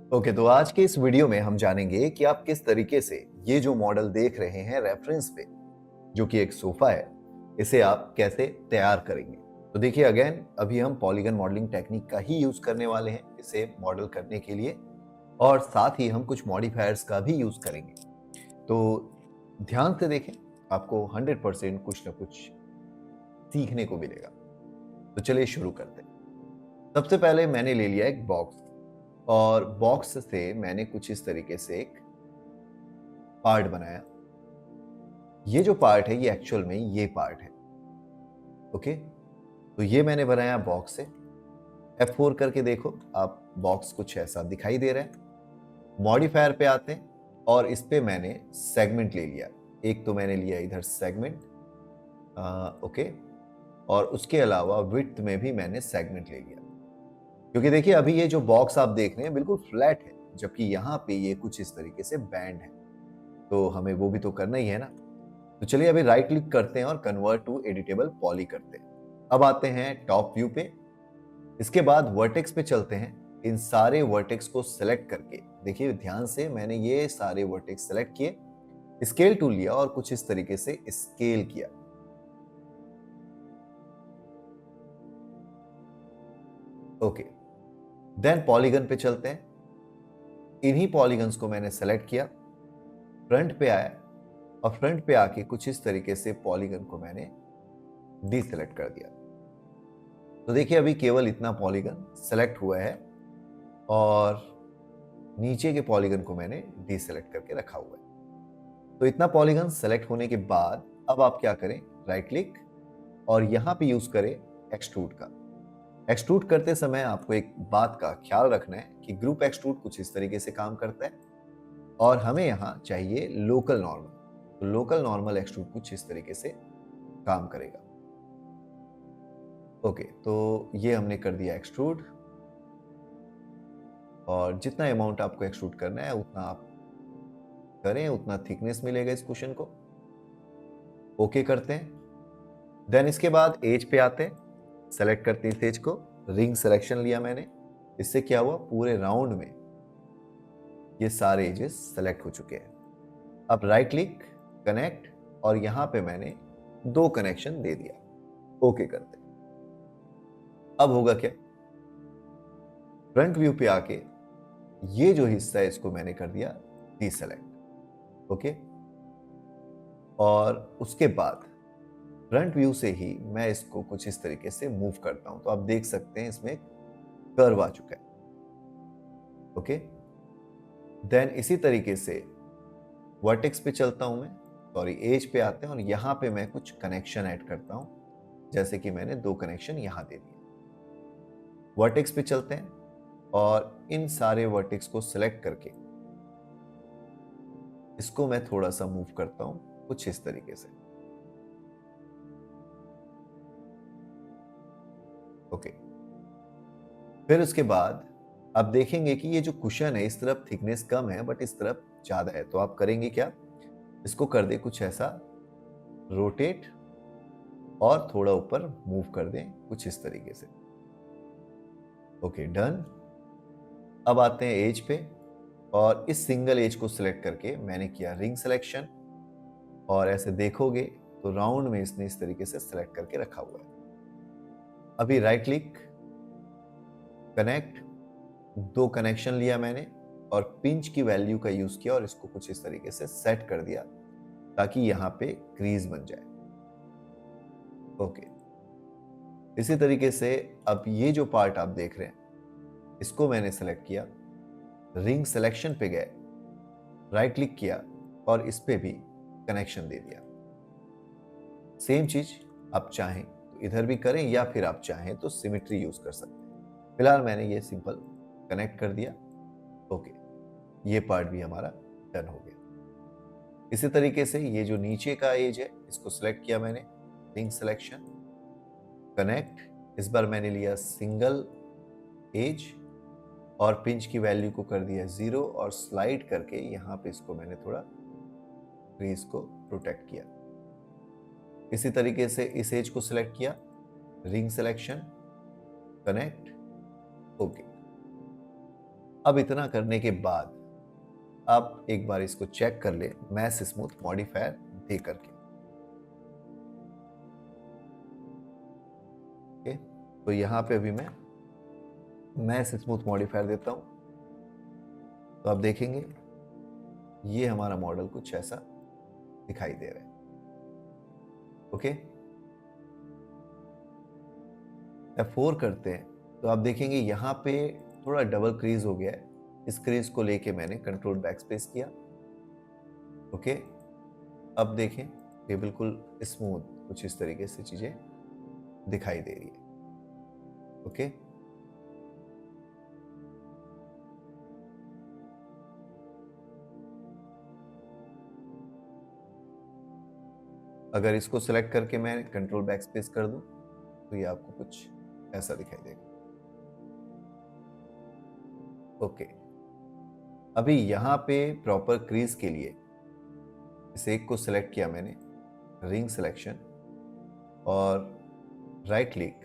Okay, तो आज के इस वीडियो में हम जानेंगे कि आप किस तरीके से ये जो मॉडल देख रहे हैं रेफरेंस पे, जो कि एक सोफा है, इसे आप कैसे तैयार करेंगे। तो देखिए, अगेन अभी हम पॉलीगन मॉडलिंग टेक्निक का ही यूज करने वाले हैं इसे मॉडल करने के लिए, और साथ ही हम कुछ मॉडिफायर्स का भी यूज करेंगे। तो ध्यान से देखें, आपको 100% कुछ ना कुछ सीखने को मिलेगा। तो चलिए शुरू करते हैं। सबसे पहले मैंने ले लिया एक बॉक्स, और बॉक्स से मैंने कुछ इस तरीके से एक पार्ट बनाया। ये जो पार्ट है ये एक्चुअल में ये पार्ट है। ओके, तो ये मैंने बनाया बॉक्स से। F4 करके देखो आप, बॉक्स कुछ ऐसा दिखाई दे रहा है। मॉडिफायर पे आते हैं और इस पे मैंने सेगमेंट ले लिया। एक तो मैंने लिया इधर सेगमेंट, ओके, और उसके अलावा विड्थ में भी मैंने सेगमेंट ले लिया। क्योंकि देखिए, अभी ये जो बॉक्स आप देख रहे हैं बिल्कुल फ्लैट है, जबकि यहाँ पे ये कुछ इस तरीके से बैंड है। तो हमें वो भी तो करना ही है ना। तो चलिए अभी राइट क्लिक करते हैं और कन्वर्ट टू एडिटेबल पॉली करते हैं। अब आते हैं टॉप व्यू पे। इसके बाद वर्टेक्स पे चलते हैं। इन सारे वर्टेक्स को सिलेक्ट करके देखिए ध्यान से, मैंने ये सारे वर्टेक्स सिलेक्ट किए, स्केल टूल लिया और कुछ इस तरीके से स्केल किया। ओके, देन पॉलीगन पे चलते हैं। इन्हीं पॉलीगन्स को मैंने सेलेक्ट किया, फ्रंट पे आया और फ्रंट पे आके कुछ इस तरीके से पॉलीगन को मैंने डीसेलेक्ट कर दिया। तो देखिए अभी केवल इतना पॉलीगन सेलेक्ट हुआ है और नीचे के पॉलीगन को मैंने डीसेलेक्ट करके रखा हुआ है। तो इतना पॉलीगन सेलेक्ट होने के बाद अब आप क्या करें, राइट क्लिक और यहां पे यूज करें एक्सट्रूड का। एक्सट्रूड करते समय आपको एक बात का ख्याल रखना है कि ग्रुप एक्सट्रूड कुछ इस तरीके से काम करता है और हमें यहां चाहिए लोकल नॉर्मल। तो लोकल नॉर्मल एक्सट्रूड कुछ इस तरीके से काम करेगा। ओके, तो ये हमने कर दिया एक्सट्रूड, और जितना अमाउंट आपको एक्सट्रूड करना है उतना आप करें, उतना थिकनेस मिलेगा इस कुशन को। ओके करते हैं। देन इसके बाद एज पे आते हैं, सेलेक्ट करते हैं इस एज को। रिंग सिलेक्शन लिया मैंने। इससे क्या हुआ, पूरे राउंड में ये सारे एजेस सेलेक्ट हो चुके हैं। अब राइट क्लिक, कनेक्ट, और यहां पे मैंने 2 कनेक्शन दे दिया। ओके करते हैं। अब होगा क्या, फ्रंट व्यू पे आके ये जो हिस्सा है इसको मैंने कर दिया डीसेलेक्ट। ओके, और उसके बाद फ्रंट व्यू से ही मैं इसको कुछ इस तरीके से मूव करता हूं। तो आप देख सकते हैं इसमें कर्व आ चुका है। ओके, देन इसी तरीके से वर्टेक्स पे चलता हूं मैं, सॉरी एज पे आते हैं और यहां पे मैं कुछ कनेक्शन ऐड करता हूं। जैसे कि मैंने 2 कनेक्शन यहां दे दिए। वर्टेक्स पे चलते हैं और इन सारे वर्टेक्स को सिलेक्ट करके इसको मैं थोड़ा सा मूव करता हूं कुछ इस तरीके से। ओके, फिर उसके बाद आप देखेंगे कि ये जो कुशन है इस तरफ थिकनेस कम है बट इस तरफ ज्यादा है। तो आप करेंगे क्या, इसको कर दे कुछ ऐसा रोटेट और थोड़ा ऊपर मूव कर दें कुछ इस तरीके से। Okay done. अब आते हैं एज पे, और इस सिंगल एज को सिलेक्ट करके मैंने किया रिंग सिलेक्शन, और ऐसे देखोगे तो राउंड में इसने इस तरीके से सिलेक्ट करके रखा हुआ है। अभी राइट क्लिक, कनेक्ट, 2 कनेक्शन लिया मैंने और पिंच की वैल्यू का यूज किया और इसको कुछ इस तरीके से सेट कर दिया ताकि यहां पे क्रीज बन जाए। ओके, इसी तरीके से अब ये जो पार्ट आप देख रहे हैं इसको मैंने सेलेक्ट किया, रिंग सिलेक्शन पे गए, राइट क्लिक किया और इस पे भी कनेक्शन दे दिया। सेम चीज आप चाहें तो इधर भी करें या फिर आप चाहें तो सिमेट्री यूज कर सकते हैं। फिलहाल मैंने ये सिंपल कनेक्ट कर दिया। ओके, ये पार्ट भी हमारा डन हो गया। इसी तरीके से ये जो नीचे का एज है इसको सिलेक्ट किया मैंने, रिंग सिलेक्शन, कनेक्ट, इस बार मैंने लिया सिंगल एज और पिंच की वैल्यू को कर दिया 0 और स्लाइड करके यहां पे इसको मैंने थोड़ा क्रीज को प्रोटेक्ट किया। इसी तरीके से इस एज को सिलेक्ट किया, रिंग सिलेक्शन, कनेक्ट, ओके। अब इतना करने के बाद आप एक बार इसको चेक कर ले मैश स्मूथ मॉडिफायर दे करके। ओके, तो यहां पे अभी मैं मैश स्मूथ मॉडिफायर देता हूं, तो आप देखेंगे ये हमारा मॉडल कुछ ऐसा दिखाई दे रहा है। ओके, F4 करते हैं तो आप देखेंगे यहाँ पे थोड़ा डबल क्रीज हो गया है। इस क्रीज को लेके मैंने कंट्रोल बैकस्पेस किया। ओके, अब देखें ये बिल्कुल स्मूथ कुछ इस तरीके से चीजें दिखाई दे रही है। ओके, अगर इसको सेलेक्ट करके मैं कंट्रोल बैकस्पेस कर दूं तो ये आपको कुछ ऐसा दिखाई देगा। ओके, अभी यहाँ पे प्रॉपर क्रीज के लिए इस एक को सिलेक्ट किया मैंने, रिंग सिलेक्शन, और राइट क्लिक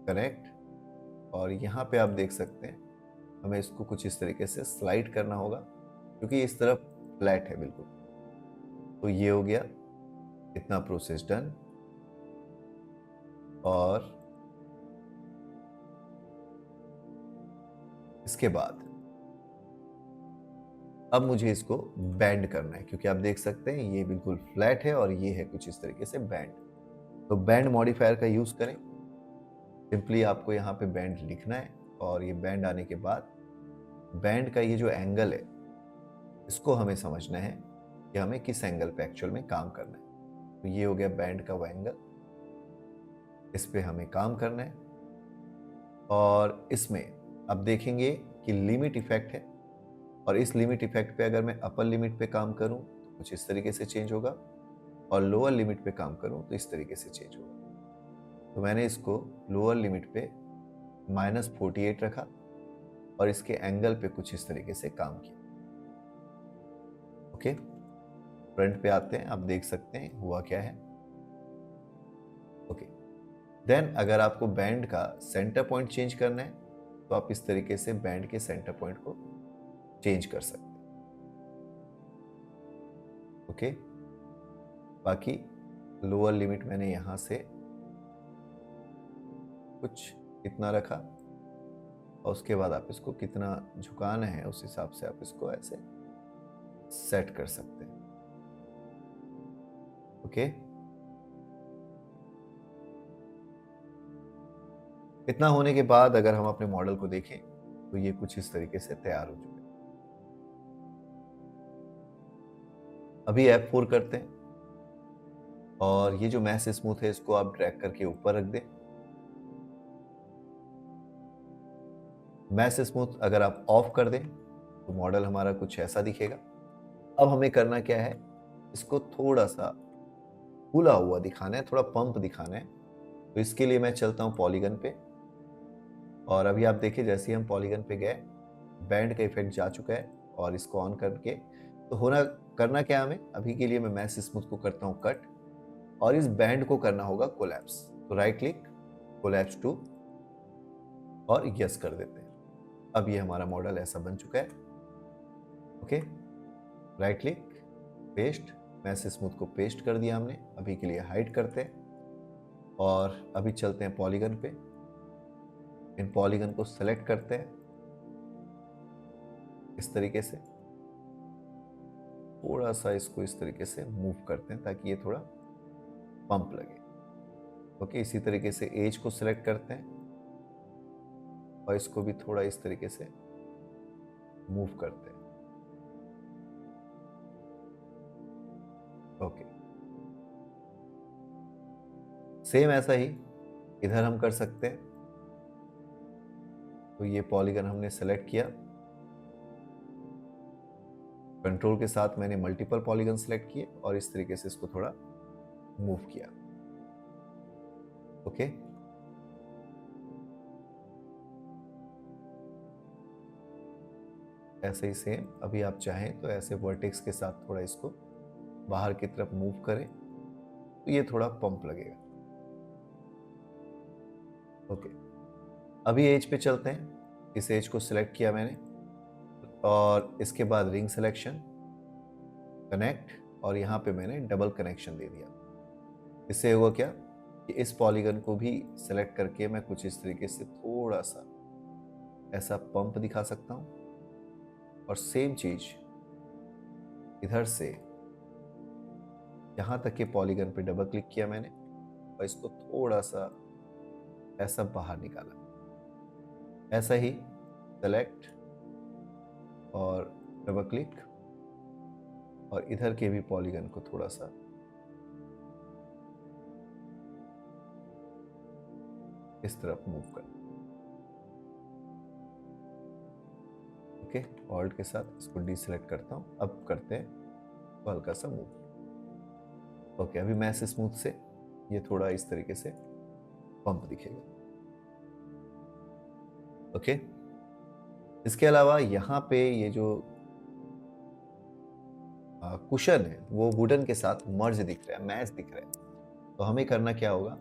कनेक्ट, और यहाँ पे आप देख सकते हैं हमें इसको कुछ इस तरीके से स्लाइड करना होगा क्योंकि इस तरफ फ्लैट है बिल्कुल। तो ये हो गया, इतना प्रोसेस डन। और इसके बाद अब मुझे इसको बैंड करना है क्योंकि आप देख सकते हैं ये बिल्कुल फ्लैट है और ये है कुछ इस तरीके से बैंड। तो बैंड मॉडिफायर का यूज करें। सिंपली आपको यहाँ पे बैंड लिखना है और ये बैंड आने के बाद बैंड का ये जो एंगल है इसको हमें समझना है कि हमें किस एंगल पे एक्चुअल में काम करना है। तो ये हो गया बैंड का वो एंगल, इस पे हमें काम करना है। और इसमें अब देखेंगे कि लिमिट इफेक्ट है, और इस लिमिट इफेक्ट पे अगर मैं अपर लिमिट पे काम करूं तो कुछ इस तरीके से चेंज होगा, और लोअर लिमिट पे काम करूं तो इस तरीके से चेंज होगा। तो मैंने इसको लोअर लिमिट पे -48 रखा और इसके एंगल पे कुछ इस तरीके से काम किया। ओके, फ्रंट पे आते हैं, आप देख सकते हैं हुआ क्या है। ओके, देन अगर आपको बैंड का सेंटर पॉइंट चेंज करना है तो आप इस तरीके से बैंड के सेंटर पॉइंट को चेंज कर सकते हैं। ओके, बाकी लोअर लिमिट मैंने यहां से कुछ इतना रखा, और उसके बाद आप इसको कितना झुकाना है उस हिसाब से आप इसको ऐसे सेट कर सकते हैं। ओके, इतना होने के बाद अगर हम अपने मॉडल को देखें तो ये कुछ इस तरीके से तैयार हो चुका है। अभी F4 करते हैं और ये जो मैश स्मूथ है इसको आप ड्रैग करके ऊपर रख दें। मैश स्मूथ अगर आप ऑफ कर दें तो मॉडल हमारा कुछ ऐसा दिखेगा। अब हमें करना क्या है, इसको थोड़ा सा फूला हुआ दिखाना है, थोड़ा पंप दिखाना है। तो इसके लिए मैं चलता हूं पॉलीगन पे, और अभी आप देखिए जैसे ही हम पॉलीगन पे गए बैंड का इफेक्ट जा चुका है, और इसको ऑन करके तो होना करना क्या हमें, अभी के लिए मैं मैश स्मूथ को करता हूं कट, और इस बैंड को करना होगा कोलैप्स। तो राइट क्लिक कोलैप्स टू और यस कर देते हैं। अब ये हमारा मॉडल ऐसा बन चुका है। Okay, right click paste, mesh smooth को पेस्ट कर दिया हमने। अभी के लिए हाइड करते हैं और अभी चलते हैं पॉलीगन पे। इन पॉलीगन को सेलेक्ट करते हैं इस तरीके से, थोड़ा सा इसको इस तरीके से मूव करते हैं ताकि ये थोड़ा पंप लगे। ओके, इसी तरीके से एज को सिलेक्ट करते हैं और इसको भी थोड़ा इस तरीके से मूव करते हैं। ओके, सेम ऐसा ही इधर हम कर सकते हैं। तो ये पॉलीगन हमने सेलेक्ट किया, कंट्रोल के साथ मैंने मल्टीपल पॉलीगन सेलेक्ट किए और इस तरीके से इसको थोड़ा मूव किया। ओके, ऐसे ही सेम अभी आप चाहें तो ऐसे वर्टेक्स के साथ थोड़ा इसको बाहर की तरफ मूव करें तो ये थोड़ा पंप लगेगा। ओके, अभी एज पे चलते हैं। इस एज को सिलेक्ट किया मैंने और इसके बाद रिंग सिलेक्शन, कनेक्ट, और यहाँ पे मैंने डबल कनेक्शन दे दिया। इससे हुआ क्या कि इस पॉलीगन को भी सेलेक्ट करके मैं कुछ इस तरीके से थोड़ा सा ऐसा पंप दिखा सकता हूं, और सेम चीज इधर से यहां तक के पॉलीगन पे डबल क्लिक किया मैंने और इसको थोड़ा सा ऐसा बाहर निकाला। ऐसा ही सेलेक्ट और डबल क्लिक, और इधर के भी पॉलीगन को थोड़ा सा इस तरफ मूव कर। ओके, ऑल्ट के साथ इसको डीसेलेक्ट करता हूं। अब करते हैं तो हल्का सा मूव। ओके, अभी मैश स्मूथ से ये थोड़ा इस तरीके से पंप दिखेगा। ओके, इसके अलावा यहाँ पे ये जो कुशन है वो वुडन के साथ मर्ज दिख रहा है, मैच दिख रहा है। तो हमें करना क्या होगा,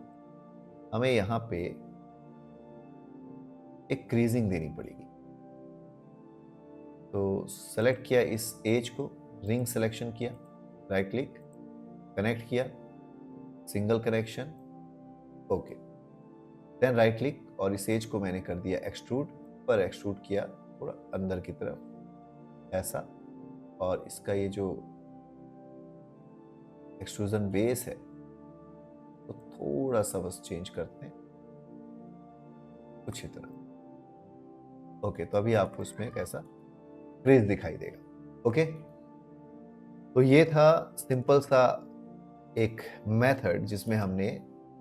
हमें यहाँ पे एक क्रीजिंग देनी पड़ेगी। तो सेलेक्ट किया इस एज को, रिंग सिलेक्शन किया, राइट क्लिक, कनेक्ट किया, single connection, okay, then right click, और इस एज को मैंने कर दिया एक्सट्रूड, पर एक्सट्रूड किया थोड़ा अंदर की तरफ ऐसा, और इसका ये जो एक्सट्रूजन बेस है तो थोड़ा सा बस चेंज करते हैं कुछ ही तरह। ओके, तो अभी आपको इसमें कैसा क्रीज दिखाई देगा। ओके, तो ये था सिंपल सा एक मेथड जिसमें हमने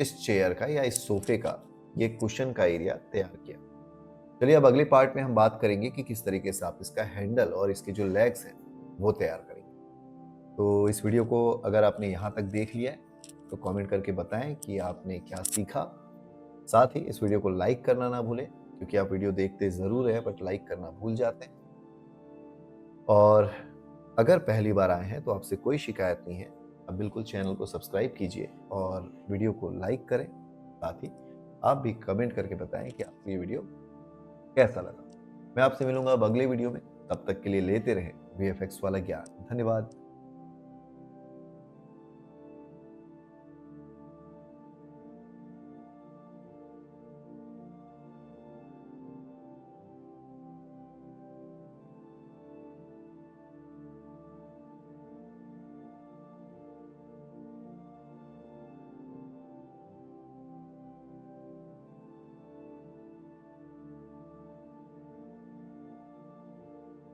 इस चेयर का या इस सोफे का ये कुशन का एरिया तैयार किया। चलिए अब अगले पार्ट में हम बात करेंगे कि किस तरीके से आप इसका हैंडल और इसके जो लेग्स हैं वो तैयार करेंगे। तो इस वीडियो को अगर आपने यहाँ तक देख लिया है तो कमेंट करके बताएं कि आपने क्या सीखा। साथ ही इस वीडियो को लाइक करना ना भूलें, क्योंकि आप वीडियो देखते ज़रूर हैं बट लाइक करना भूल जाते हैं। और अगर पहली बार आए हैं तो आपसे कोई शिकायत नहीं है, आप बिल्कुल चैनल को सब्सक्राइब कीजिए और वीडियो को लाइक करें। साथ ही आप भी कमेंट करके बताएं कि आपको ये वीडियो कैसा लगा। मैं आपसे मिलूंगा अब अगले वीडियो में, तब तक के लिए लेते रहें VFX वाला ज्ञान। धन्यवाद।